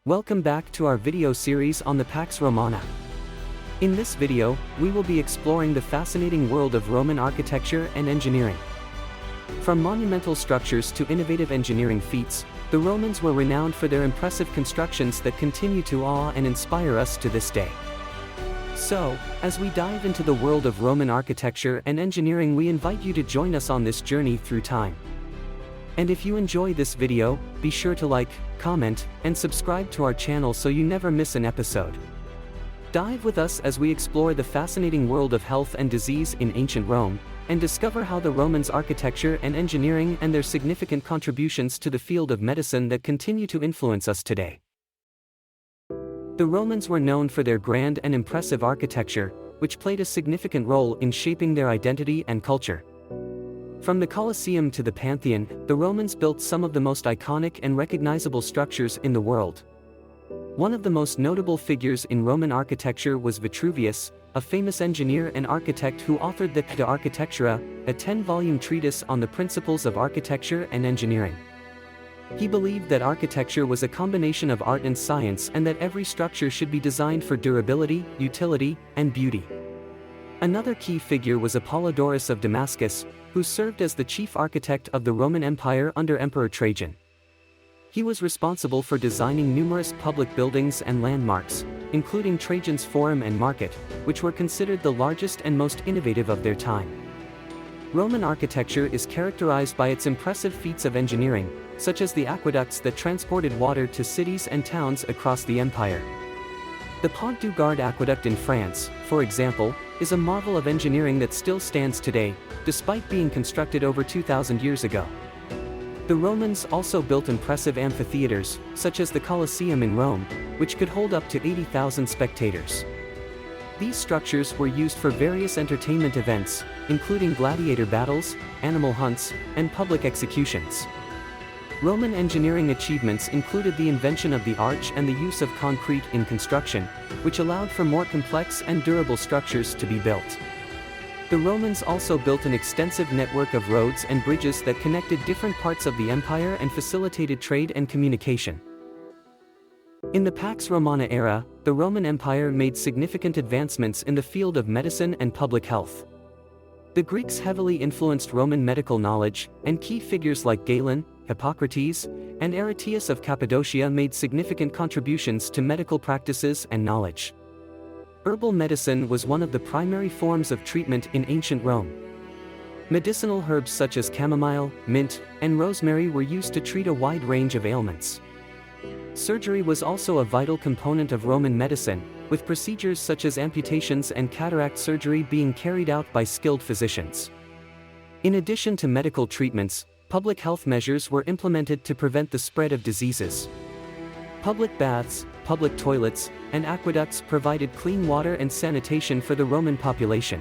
Welcome back to our video series on the Pax Romana. In this video, we will be exploring the fascinating world of Roman architecture and engineering. From monumental structures to innovative engineering feats, the Romans were renowned for their impressive constructions that continue to awe and inspire us to this day. So, as we dive into the world of Roman architecture and engineering, we invite you to join us on this journey through time. And if you enjoy this video, be sure to like, comment, and subscribe to our channel so you never miss an episode. Dive with us as we explore the fascinating world of health and disease in ancient Rome, and discover how the Romans' architecture and engineering and their significant contributions to the field of medicine that continue to influence us today. The Romans were known for their grand and impressive architecture, which played a significant role in shaping their identity and culture. From the Colosseum to the Pantheon, the Romans built some of the most iconic and recognizable structures in the world. One of the most notable figures in Roman architecture was Vitruvius, a famous engineer and architect who authored the De Architectura, a 10-volume treatise on the principles of architecture and engineering. He believed that architecture was a combination of art and science, and that every structure should be designed for durability, utility, and beauty. Another key figure was Apollodorus of Damascus, who served as the chief architect of the Roman Empire under Emperor Trajan. He was responsible for designing numerous public buildings and landmarks, including Trajan's Forum and Market, which were considered the largest and most innovative of their time. Roman architecture is characterized by its impressive feats of engineering, such as the aqueducts that transported water to cities and towns across the empire. The Pont du Gard aqueduct in France, for example, is a marvel of engineering that still stands today, despite being constructed over 2,000 years ago. The Romans also built impressive amphitheaters, such as the Colosseum in Rome, which could hold up to 80,000 spectators. These structures were used for various entertainment events, including gladiator battles, animal hunts, and public executions. Roman engineering achievements included the invention of the arch and the use of concrete in construction, which allowed for more complex and durable structures to be built. The Romans also built an extensive network of roads and bridges that connected different parts of the empire and facilitated trade and communication. In the Pax Romana era, the Roman Empire made significant advancements in the field of medicine and public health. The Greeks heavily influenced Roman medical knowledge, and key figures like Galen, Hippocrates, and Aretius of Cappadocia made significant contributions to medical practices and knowledge. Herbal medicine was one of the primary forms of treatment in ancient Rome. Medicinal herbs such as chamomile, mint, and rosemary were used to treat a wide range of ailments. Surgery was also a vital component of Roman medicine, with procedures such as amputations and cataract surgery being carried out by skilled physicians. In addition to medical treatments, public health measures were implemented to prevent the spread of diseases. Public baths, public toilets, and aqueducts provided clean water and sanitation for the Roman population.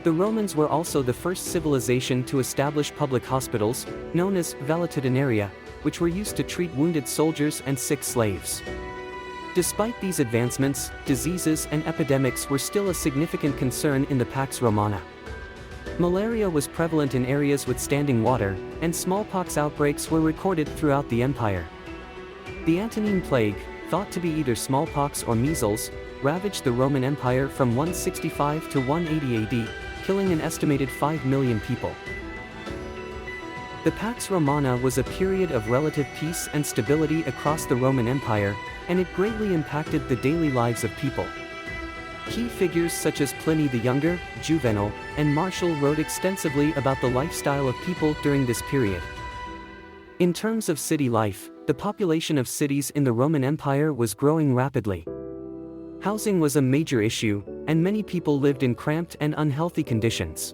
The Romans were also the first civilization to establish public hospitals, known as valetudinaria, which were used to treat wounded soldiers and sick slaves. Despite these advancements, diseases and epidemics were still a significant concern in the Pax Romana. Malaria was prevalent in areas with standing water, and smallpox outbreaks were recorded throughout the empire. The Antonine Plague, thought to be either smallpox or measles, ravaged the Roman Empire from 165 to 180 AD, killing an estimated 5 million people. The Pax Romana was a period of relative peace and stability across the Roman Empire, and it greatly impacted the daily lives of people. Key figures such as Pliny the Younger, Juvenal, and Martial wrote extensively about the lifestyle of people during this period. In terms of city life, the population of cities in the Roman Empire was growing rapidly. Housing was a major issue, and many people lived in cramped and unhealthy conditions.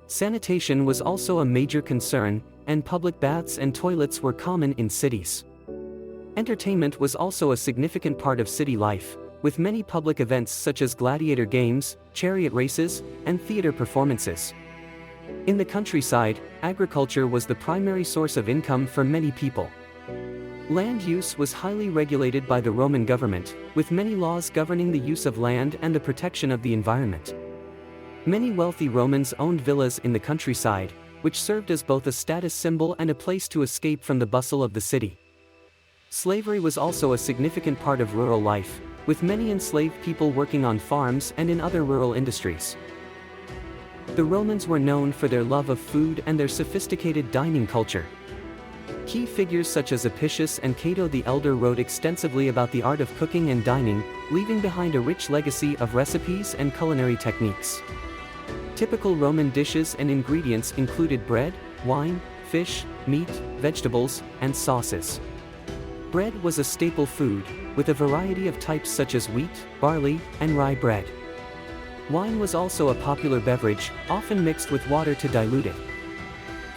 Sanitation was also a major concern, and public baths and toilets were common in cities. Entertainment was also a significant part of city life, with many public events such as gladiator games, chariot races, and theater performances. In the countryside, agriculture was the primary source of income for many people. Land use was highly regulated by the Roman government, with many laws governing the use of land and the protection of the environment. Many wealthy Romans owned villas in the countryside, which served as both a status symbol and a place to escape from the bustle of the city. Slavery was also a significant part of rural life, with many enslaved people working on farms and in other rural industries. The Romans were known for their love of food and their sophisticated dining culture. Key figures such as Apicius and Cato the Elder wrote extensively about the art of cooking and dining, leaving behind a rich legacy of recipes and culinary techniques. Typical Roman dishes and ingredients included bread, wine, fish, meat, vegetables, and sauces. Bread was a staple food, with a variety of types such as wheat, barley, and rye bread. Wine was also a popular beverage, often mixed with water to dilute it.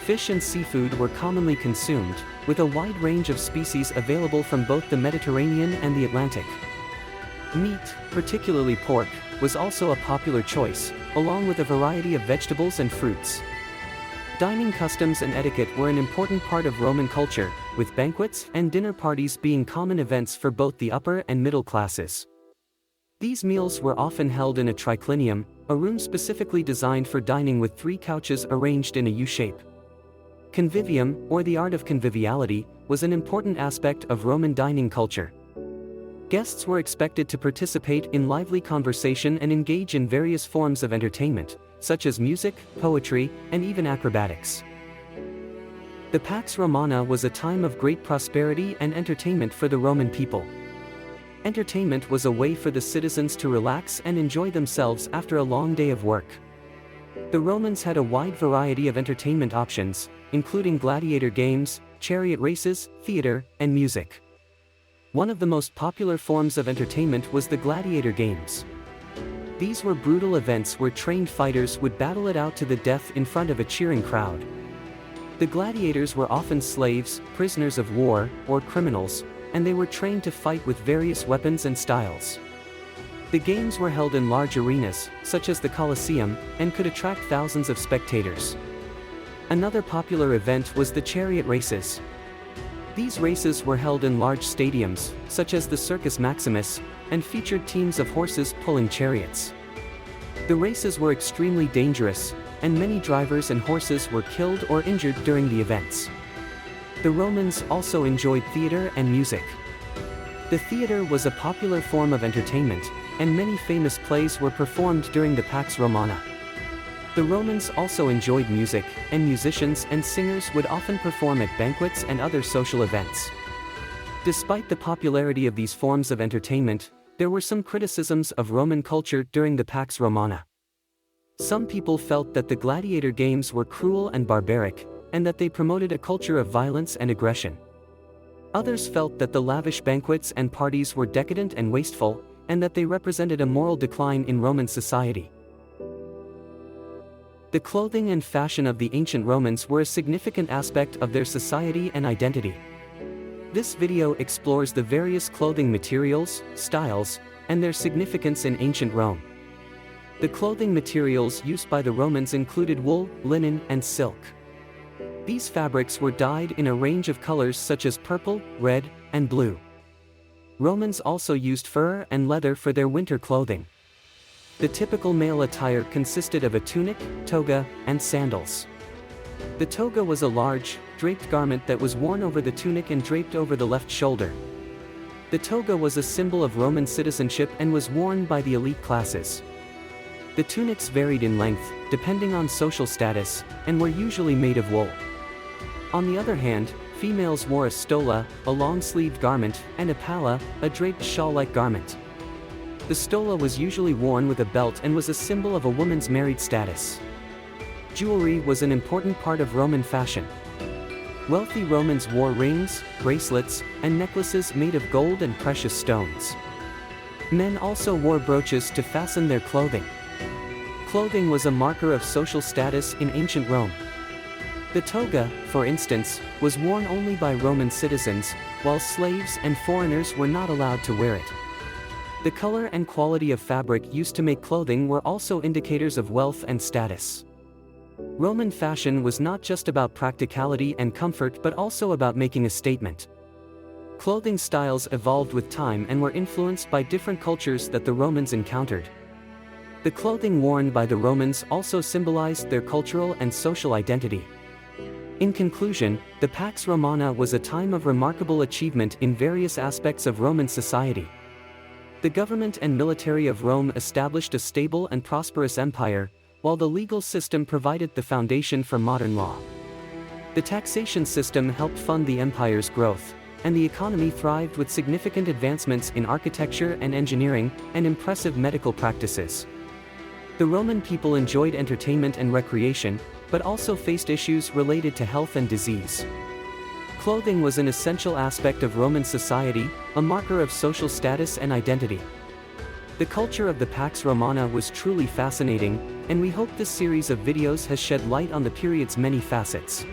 Fish and seafood were commonly consumed, with a wide range of species available from both the Mediterranean and the Atlantic. Meat, particularly pork, was also a popular choice, along with a variety of vegetables and fruits. Dining customs and etiquette were an important part of Roman culture, with banquets and dinner parties being common events for both the upper and middle classes. These meals were often held in a triclinium, a room specifically designed for dining with 3 couches arranged in a U-shape. Convivium, or the art of conviviality, was an important aspect of Roman dining culture. Guests were expected to participate in lively conversation and engage in various forms of entertainment, such as music, poetry, and even acrobatics. The Pax Romana was a time of great prosperity and entertainment for the Roman people. Entertainment was a way for the citizens to relax and enjoy themselves after a long day of work. The Romans had a wide variety of entertainment options, including gladiator games, chariot races, theater, and music. One of the most popular forms of entertainment was the gladiator games. These were brutal events where trained fighters would battle it out to the death in front of a cheering crowd. The gladiators were often slaves, prisoners of war, or criminals, and they were trained to fight with various weapons and styles. The games were held in large arenas, such as the Colosseum, and could attract thousands of spectators. Another popular event was the chariot races. These races were held in large stadiums, such as the Circus Maximus, and featured teams of horses pulling chariots. The races were extremely dangerous, and many drivers and horses were killed or injured during the events. The Romans also enjoyed theater and music. The theater was a popular form of entertainment, and many famous plays were performed during the Pax Romana. The Romans also enjoyed music, and musicians and singers would often perform at banquets and other social events. Despite the popularity of these forms of entertainment, there were some criticisms of Roman culture during the Pax Romana. Some people felt that the gladiator games were cruel and barbaric, and that they promoted a culture of violence and aggression. Others felt that the lavish banquets and parties were decadent and wasteful, and that they represented a moral decline in Roman society. The clothing and fashion of the ancient Romans were a significant aspect of their society and identity. This video explores the various clothing materials, styles, and their significance in ancient Rome. The clothing materials used by the Romans included wool, linen, and silk. These fabrics were dyed in a range of colors such as purple, red, and blue. Romans also used fur and leather for their winter clothing. The typical male attire consisted of a tunic, toga, and sandals. The toga was a large, draped garment that was worn over the tunic and draped over the left shoulder. The toga was a symbol of Roman citizenship and was worn by the elite classes. The tunics varied in length, depending on social status, and were usually made of wool. On the other hand, females wore a stola, a long-sleeved garment, and a palla, a draped shawl-like garment. The stola was usually worn with a belt and was a symbol of a woman's married status. Jewelry was an important part of Roman fashion. Wealthy Romans wore rings, bracelets, and necklaces made of gold and precious stones. Men also wore brooches to fasten their clothing. Clothing was a marker of social status in ancient Rome. The toga, for instance, was worn only by Roman citizens, while slaves and foreigners were not allowed to wear it. The color and quality of fabric used to make clothing were also indicators of wealth and status. Roman fashion was not just about practicality and comfort but also about making a statement. Clothing styles evolved with time and were influenced by different cultures that the Romans encountered. The clothing worn by the Romans also symbolized their cultural and social identity. In conclusion, the Pax Romana was a time of remarkable achievement in various aspects of Roman society. The government and military of Rome established a stable and prosperous empire, while the legal system provided the foundation for modern law. The taxation system helped fund the empire's growth, and the economy thrived with significant advancements in architecture and engineering, and impressive medical practices. The Roman people enjoyed entertainment and recreation, but also faced issues related to health and disease. Clothing was an essential aspect of Roman society, a marker of social status and identity. The culture of the Pax Romana was truly fascinating, and we hope this series of videos has shed light on the period's many facets.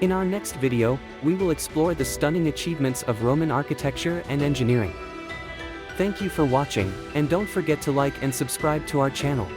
In our next video, we will explore the stunning achievements of Roman architecture and engineering. Thank you for watching, and don't forget to like and subscribe to our channel.